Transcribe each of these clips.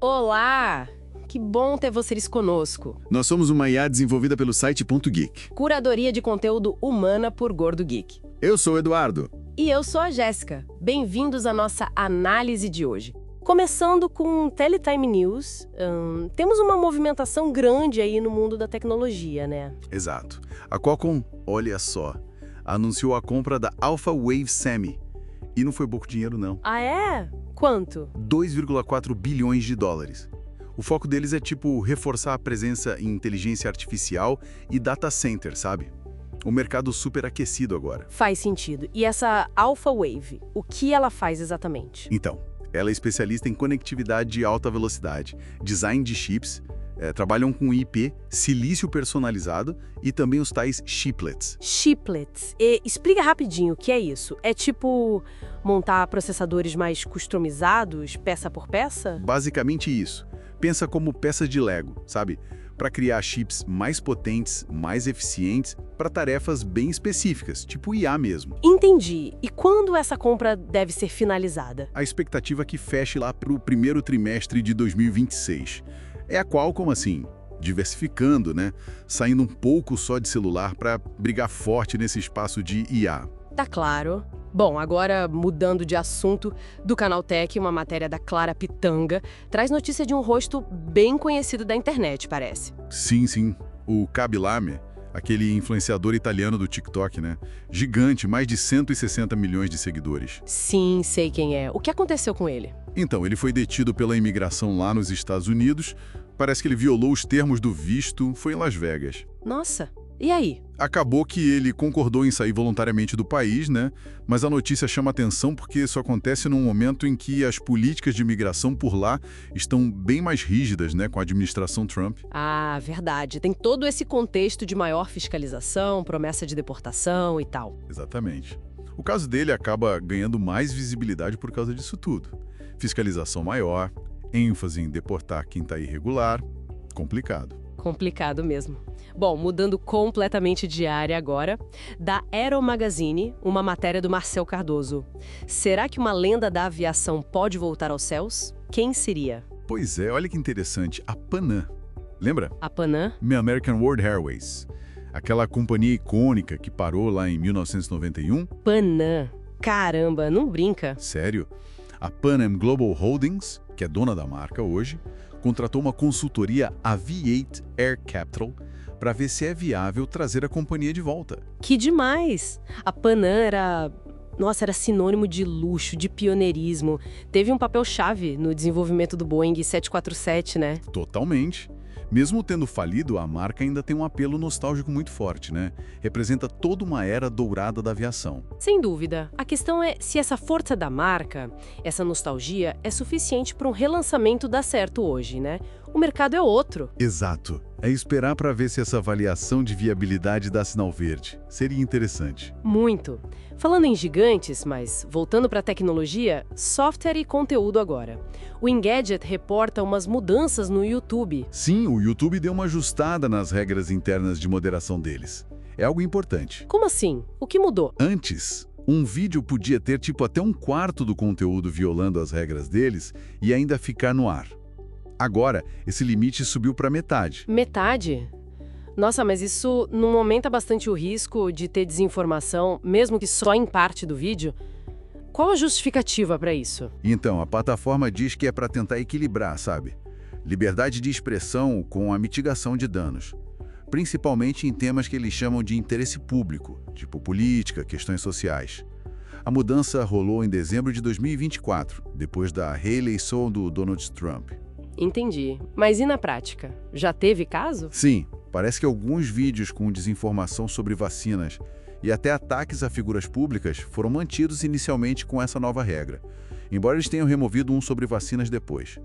Olá! Que bom ter vocês conosco. Nós somos uma IA desenvolvida pelo site .geek. Curadoria de conteúdo humana por Gordo Geek. Eu sou o Eduardo. E eu sou a Jéssica. Bem-vindos à nossa análise de hoje. Começando com Teletime News, temos uma movimentação grande aí no mundo da tecnologia, né? Exato. A Qualcomm, olha só, anunciou a compra da Alpha Wave Semi. E não foi pouco dinheiro, não. Ah, é? Quanto? 2,4 bilhões de dólares. O foco deles é reforçar a presença em inteligência artificial e data center, sabe? O mercado super aquecido agora. Faz sentido. E essa Alpha Wave, o que ela faz exatamente? Então, ela é especialista em conectividade de alta velocidade, design de chips, trabalham com IP, silício personalizado e também os tais chiplets. Chiplets. Explica rapidinho o que é isso. É tipo montar processadores mais customizados, peça por peça? Basicamente isso. Pensa como peças de Lego, sabe? Para criar chips mais potentes, mais eficientes, para tarefas bem específicas, tipo IA mesmo. Entendi. E quando essa compra deve ser finalizada? A expectativa é que feche lá para o primeiro trimestre de 2026. É a Qualcomm, assim, diversificando, né? Saindo um pouco só de celular para brigar forte nesse espaço de IA. Tá claro. Bom, agora mudando de assunto, do Canal Tech, uma matéria da Clara Pitanga traz notícia de um rosto bem conhecido da internet, parece. Sim. O Kabilame, aquele influenciador italiano do TikTok, né? Gigante, mais de 160 milhões de seguidores. Sim, sei quem é. O que aconteceu com ele? Então, ele foi detido pela imigração lá nos Estados Unidos. Parece que ele violou os termos do visto, foi em Las Vegas. Nossa, e aí? Acabou que ele concordou em sair voluntariamente do país, né? Mas a notícia chama atenção porque isso acontece num momento em que as políticas de imigração por lá estão bem mais rígidas, né? Com a administração Trump. Ah, verdade. Tem todo esse contexto de maior fiscalização, promessa de deportação e tal. Exatamente. O caso dele acaba ganhando mais visibilidade por causa disso tudo. Fiscalização maior, ênfase em deportar quem está irregular. Complicado. Complicado mesmo. Bom, mudando completamente de área agora, da Aero Magazine, uma matéria do Marcel Cardoso. Será que uma lenda da aviação pode voltar aos céus? Quem seria? Pois é, olha que interessante, a Panam. Lembra? A Panam? American World Airways. Aquela companhia icônica que parou lá em 1991. Panam. Caramba, não brinca. Sério? A Pan Am Global Holdings, que é dona da marca hoje, contratou uma consultoria Aviate Air Capital para ver se é viável trazer a companhia de volta. Que demais! A Panam era sinônimo de luxo, de pioneirismo. Teve um papel-chave no desenvolvimento do Boeing 747, né? Totalmente. Mesmo tendo falido, a marca ainda tem um apelo nostálgico muito forte, né? Representa toda uma era dourada da aviação. Sem dúvida. A questão é se essa força da marca, essa nostalgia, é suficiente para um relançamento dar certo hoje, né? O mercado é outro. Exato. É esperar para ver se essa avaliação de viabilidade dá sinal verde. Seria interessante. Muito. Falando em gigantes, mas voltando para a tecnologia, software e conteúdo agora. O Engadget reporta umas mudanças no YouTube. Sim, o YouTube deu uma ajustada nas regras internas de moderação deles. É algo importante. Como assim? O que mudou? Antes, um vídeo podia ter até um quarto do conteúdo violando as regras deles e ainda ficar no ar. Agora, esse limite subiu para metade. Metade? Nossa, mas isso não aumenta bastante o risco de ter desinformação, mesmo que só em parte do vídeo? Qual a justificativa para isso? Então, a plataforma diz que é para tentar equilibrar, sabe? Liberdade de expressão com a mitigação de danos. Principalmente em temas que eles chamam de interesse público, tipo política, questões sociais. A mudança rolou em dezembro de 2024, depois da reeleição do Donald Trump. Entendi. Mas e na prática? Já teve caso? Sim, parece que alguns vídeos com desinformação sobre vacinas e até ataques a figuras públicas foram mantidos inicialmente com essa nova regra, embora eles tenham removido um sobre vacinas depois.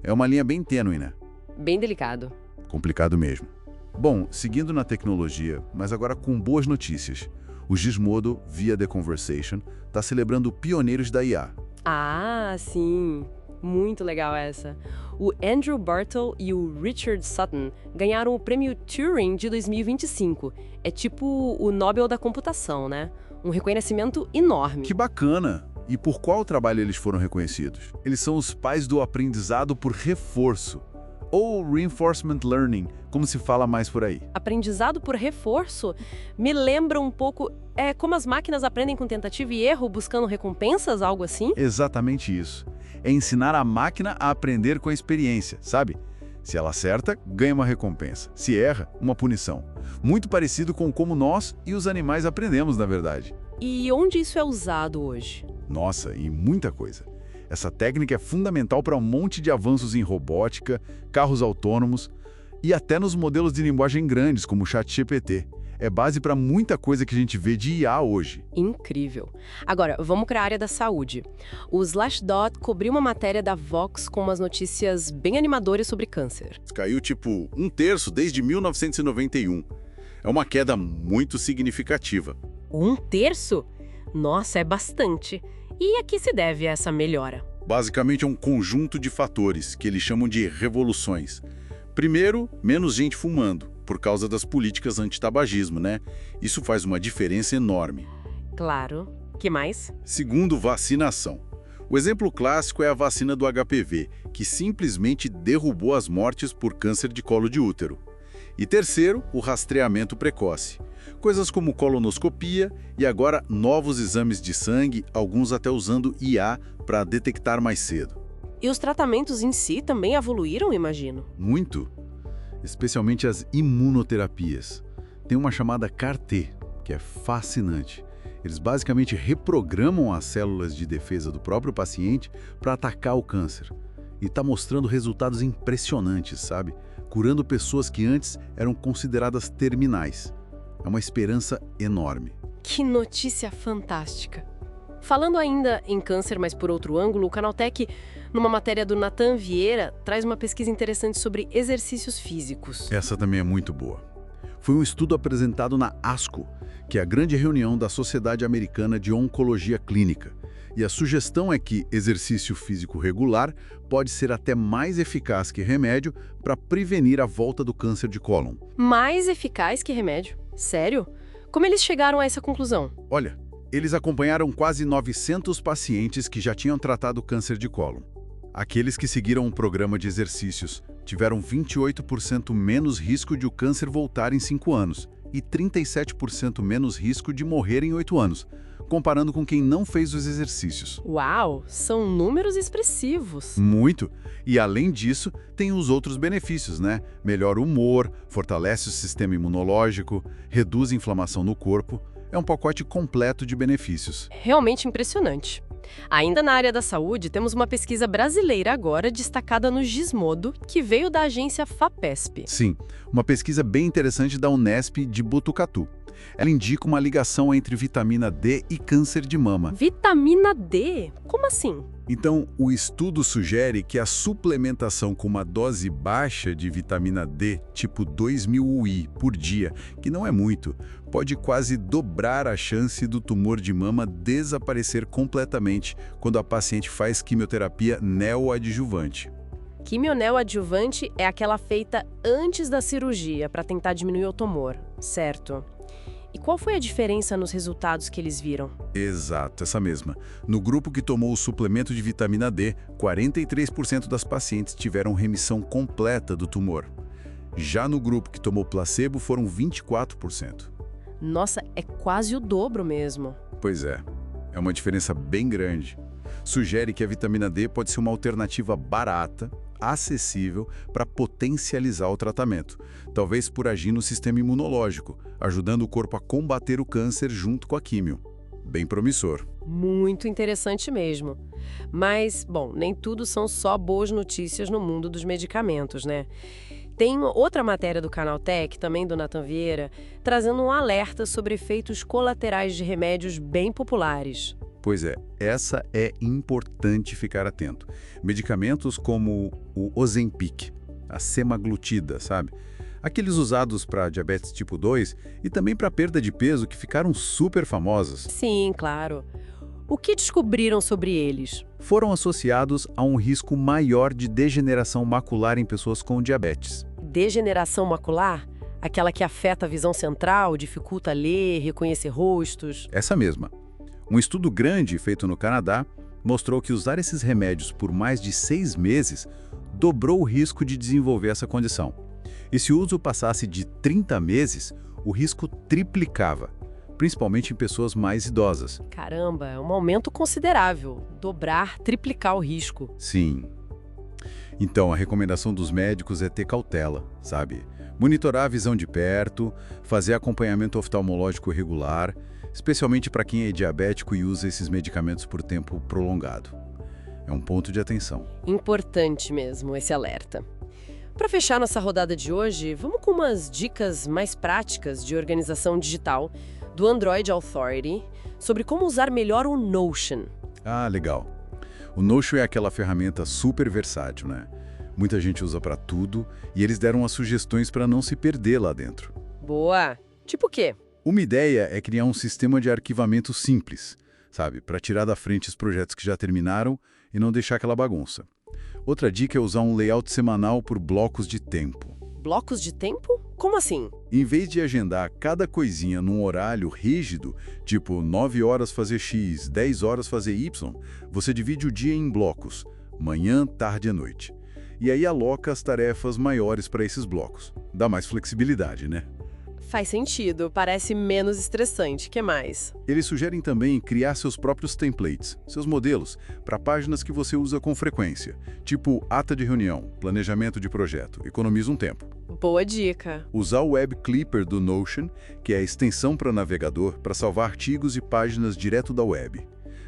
É uma linha bem tênue, né? Bem delicado. Complicado mesmo. Bom, seguindo na tecnologia, mas agora com boas notícias. O Gizmodo, via The Conversation, está celebrando pioneiros da IA. Ah, sim. Muito legal essa. O Andrew Bartle e o Richard Sutton ganharam o prêmio Turing de 2025. É tipo o Nobel da computação, né? Um reconhecimento enorme. Que bacana! E por qual trabalho eles foram reconhecidos? Eles são os pais do aprendizado por reforço, ou reinforcement learning, como se fala mais por aí. Aprendizado por reforço me lembra um pouco como as máquinas aprendem com tentativa e erro, buscando recompensas, algo assim? Exatamente isso. É ensinar a máquina a aprender com a experiência, sabe? Se ela acerta, ganha uma recompensa. Se erra, uma punição. Muito parecido com como nós e os animais aprendemos, na verdade. E onde isso é usado hoje? Nossa, e muita coisa. Essa técnica é fundamental para um monte de avanços em robótica, carros autônomos e até nos modelos de linguagem grandes, como o ChatGPT. É base para muita coisa que a gente vê de IA hoje. Incrível. Agora, vamos para a área da saúde. O Slashdot cobriu uma matéria da Vox com umas notícias bem animadoras sobre câncer. Caiu tipo 1/3 desde 1991. É uma queda muito significativa. 1/3? Nossa, é bastante. E a que se deve essa melhora? Basicamente é um conjunto de fatores que eles chamam de revoluções. Primeiro, menos gente fumando, por causa das políticas antitabagismo, né? Isso faz uma diferença enorme. Claro. Que mais? Segundo, vacinação. O exemplo clássico é a vacina do HPV, que simplesmente derrubou as mortes por câncer de colo de útero. E terceiro, o rastreamento precoce. Coisas como colonoscopia e agora novos exames de sangue, alguns até usando IA para detectar mais cedo. E os tratamentos em si também evoluíram, imagino. Muito. Especialmente as imunoterapias. Tem uma chamada CAR-T, que é fascinante. Eles basicamente reprogramam as células de defesa do próprio paciente para atacar o câncer. E está mostrando resultados impressionantes, sabe? Curando pessoas que antes eram consideradas terminais. É uma esperança enorme. Que notícia fantástica! Falando ainda em câncer, mas por outro ângulo, o Canaltech, numa matéria do Nathan Vieira, traz uma pesquisa interessante sobre exercícios físicos. Essa também é muito boa. Foi um estudo apresentado na ASCO, que é a grande reunião da Sociedade Americana de Oncologia Clínica. E a sugestão é que exercício físico regular pode ser até mais eficaz que remédio para prevenir a volta do câncer de cólon. Mais eficaz que remédio? Sério? Como eles chegaram a essa conclusão? Olha, eles acompanharam quase 900 pacientes que já tinham tratado câncer de cólon. Aqueles que seguiram um programa de exercícios tiveram 28% menos risco de o câncer voltar em 5 anos e 37% menos risco de morrer em 8 anos, comparando com quem não fez os exercícios. Uau, são números expressivos. Muito. E além disso, tem os outros benefícios, né? Melhora o humor, fortalece o sistema imunológico, reduz a inflamação no corpo. É um pacote completo de benefícios. Realmente impressionante. Ainda na área da saúde, temos uma pesquisa brasileira agora destacada no Gizmodo, que veio da agência FAPESP. Sim, uma pesquisa bem interessante da Unesp de Botucatu. Ela indica uma ligação entre vitamina D e câncer de mama. Vitamina D? Como assim? Então, o estudo sugere que a suplementação com uma dose baixa de vitamina D, tipo 2.000 UI por dia, que não é muito, pode quase dobrar a chance do tumor de mama desaparecer completamente quando a paciente faz quimioterapia neoadjuvante. Quimioneoadjuvante é aquela feita antes da cirurgia para tentar diminuir o tumor, certo? E qual foi a diferença nos resultados que eles viram? Exato, essa mesma. No grupo que tomou o suplemento de vitamina D, 43% das pacientes tiveram remissão completa do tumor. Já no grupo que tomou placebo, foram 24%. Nossa, é quase o dobro mesmo. Pois é uma diferença bem grande. Sugere que a vitamina D pode ser uma alternativa barata, acessível para potencializar o tratamento, talvez por agir no sistema imunológico, ajudando o corpo a combater o câncer junto com a químio. Bem promissor. Muito interessante mesmo. Mas, bom, nem tudo são só boas notícias no mundo dos medicamentos, né? Tem outra matéria do Canaltech, também do Nathan Vieira, trazendo um alerta sobre efeitos colaterais de remédios bem populares. Pois é, essa é importante ficar atento. Medicamentos como o Ozempic, a semaglutida, sabe? Aqueles usados para diabetes tipo 2 e também para perda de peso que ficaram super famosos. Sim, claro. O que descobriram sobre eles? Foram associados a um risco maior de degeneração macular em pessoas com diabetes. Degeneração macular? Aquela que afeta a visão central, dificulta ler, reconhecer rostos? Essa mesma. Um estudo grande feito no Canadá mostrou que usar esses remédios por mais de 6 meses dobrou o risco de desenvolver essa condição. E se o uso passasse de 30 meses, o risco triplicava, principalmente em pessoas mais idosas. Caramba, é um aumento considerável. Dobrar, triplicar o risco. Sim. Então, a recomendação dos médicos é ter cautela, sabe? Monitorar a visão de perto, fazer acompanhamento oftalmológico regular, especialmente para quem é diabético e usa esses medicamentos por tempo prolongado. É um ponto de atenção. Importante mesmo esse alerta. Para fechar nossa rodada de hoje, vamos com umas dicas mais práticas de organização digital do Android Authority sobre como usar melhor o Notion. Ah, legal. O Notion é aquela ferramenta super versátil, né? Muita gente usa para tudo e eles deram as sugestões para não se perder lá dentro. Boa! Tipo o quê? Uma ideia é criar um sistema de arquivamento simples, sabe? Para tirar da frente os projetos que já terminaram e não deixar aquela bagunça. Outra dica é usar um layout semanal por blocos de tempo. Blocos de tempo? Como assim? Em vez de agendar cada coisinha num horário rígido, tipo 9 horas fazer X, 10 horas fazer Y, você divide o dia em blocos, manhã, tarde e noite. E aí aloca as tarefas maiores para esses blocos. Dá mais flexibilidade, né? Faz sentido, parece menos estressante. Que mais? Eles sugerem também criar seus próprios templates, seus modelos, para páginas que você usa com frequência, tipo ata de reunião, planejamento de projeto, economiza um tempo. Boa dica. Usar o Web Clipper do Notion, que é a extensão para navegador, para salvar artigos e páginas direto da web.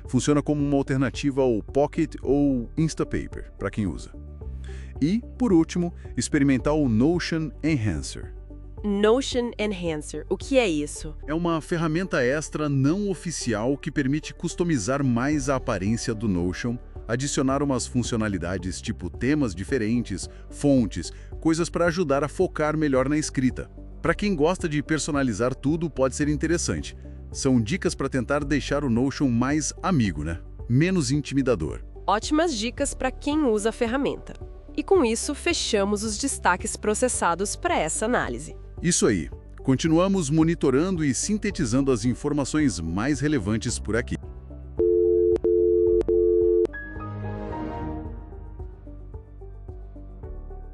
Funciona como uma alternativa ao Pocket ou Instapaper, para quem usa. E, por último, experimentar o Notion Enhancer. Notion Enhancer, o que é isso? É uma ferramenta extra não oficial que permite customizar mais a aparência do Notion, adicionar umas funcionalidades tipo temas diferentes, fontes, coisas para ajudar a focar melhor na escrita. Para quem gosta de personalizar tudo, pode ser interessante. São dicas para tentar deixar o Notion mais amigo, né? Menos intimidador. Ótimas dicas para quem usa a ferramenta. E com isso, fechamos os destaques processados para essa análise. Isso aí. Continuamos monitorando e sintetizando as informações mais relevantes por aqui.